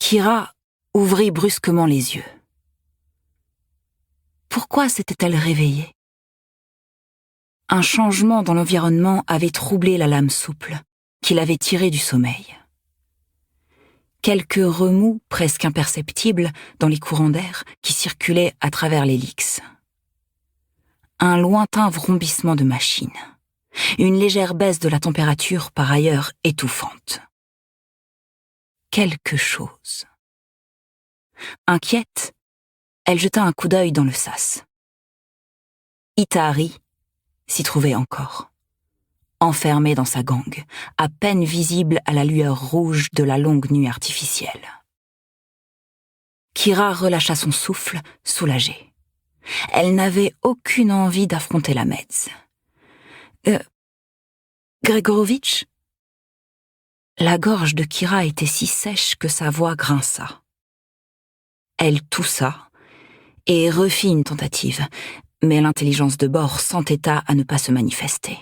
Kira ouvrit brusquement les yeux. Pourquoi s'était-elle réveillée? Un changement dans l'environnement avait troublé la lame souple, qui l'avait tirée du sommeil. Quelques remous presque imperceptibles dans les courants d'air qui circulaient à travers l'hélix. Un lointain vrombissement de machine. Une légère baisse de la température par ailleurs étouffante. Quelque chose. Inquiète, elle jeta un coup d'œil dans le sas. Itahari s'y trouvait encore, enfermé dans sa gangue, à peine visible à la lueur rouge de la longue nuit artificielle. Kira relâcha son souffle, soulagée. Elle n'avait aucune envie d'affronter la Meds. Gregorovitch? La gorge de Kira était si sèche que sa voix grinça. Elle toussa et refit une tentative, mais l'intelligence de bord s'entêta à ne pas se manifester.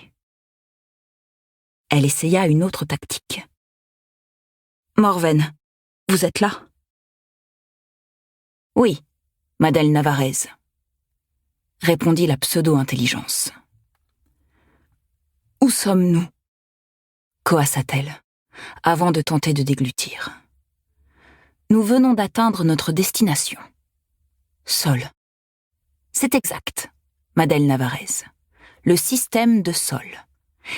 Elle essaya une autre tactique. « Morven, vous êtes là ?»« Oui, Madeleine Navarez, » répondit la pseudo-intelligence. « Où sommes-nous » coassa-t-elle, avant de tenter de déglutir. « Nous venons d'atteindre notre destination. Sol. C'est exact, Madeleine Navarez. Le système de Sol.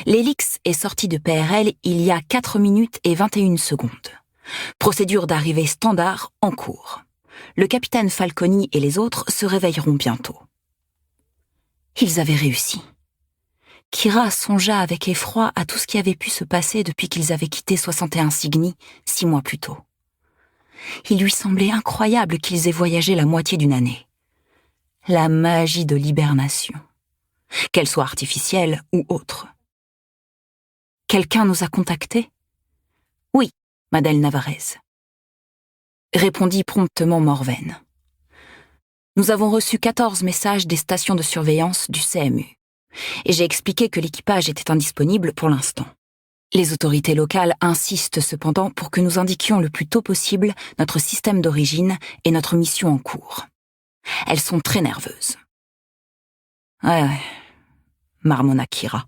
L'hélix est sorti de PRL il y a 4 minutes et 21 secondes. Procédure d'arrivée standard en cours. Le capitaine Falconi et les autres se réveilleront bientôt. » Ils avaient réussi. Kira songea avec effroi à tout ce qui avait pu se passer depuis qu'ils avaient quitté 61 Cygni 6 mois plus tôt. Il lui semblait incroyable qu'ils aient voyagé la moitié d'une année. La magie de l'hibernation, qu'elle soit artificielle ou autre. « Quelqu'un nous a contactés ?»« Oui, Madeleine Navarez. » Répondit promptement Morven. « Nous avons reçu 14 messages des stations de surveillance du CMU, et j'ai expliqué que l'équipage était indisponible pour l'instant. Les autorités locales insistent cependant pour que nous indiquions le plus tôt possible notre système d'origine et notre mission en cours. Elles sont très nerveuses. »« Ouais, marmonna Kira.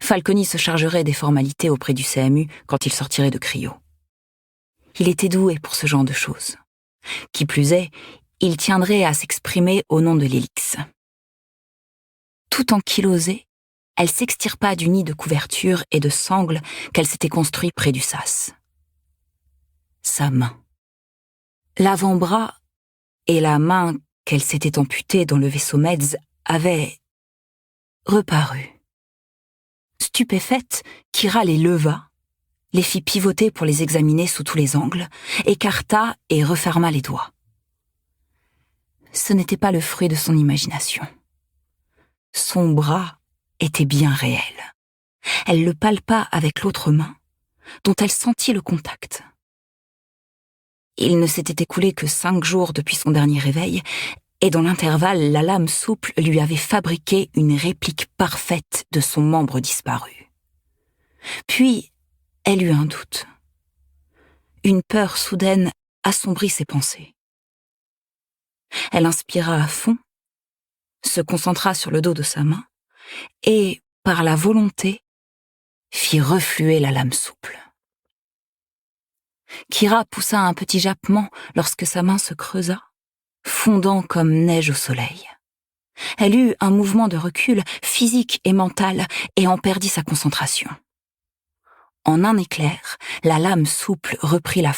Falconi se chargerait des formalités auprès du CMU quand il sortirait de cryo. Il était doué pour ce genre de choses. Qui plus est, il tiendrait à s'exprimer au nom de l'hélix. Tout ankylosée, elle s'extirpa du nid de couverture et de sangles qu'elle s'était construit près du sas. Sa main. L'avant-bras et la main qu'elle s'était amputée dans le vaisseau Meds avaient reparu. Stupéfaite, Kira les leva, les fit pivoter pour les examiner sous tous les angles, écarta et referma les doigts. Ce n'était pas le fruit de son imagination. Son bras était bien réel. Elle le palpa avec l'autre main, dont elle sentit le contact. Il ne s'était écoulé que 5 jours depuis son dernier réveil, et dans l'intervalle, la lame souple lui avait fabriqué une réplique parfaite de son membre disparu. Puis, elle eut un doute. Une peur soudaine assombrit ses pensées. Elle inspira à fond, se concentra sur le dos de sa main, et, par la volonté, fit refluer la lame souple. Kira poussa un petit jappement lorsque sa main se creusa, fondant comme neige au soleil. Elle eut un mouvement de recul physique et mental et en perdit sa concentration. En un éclair, la lame souple reprit la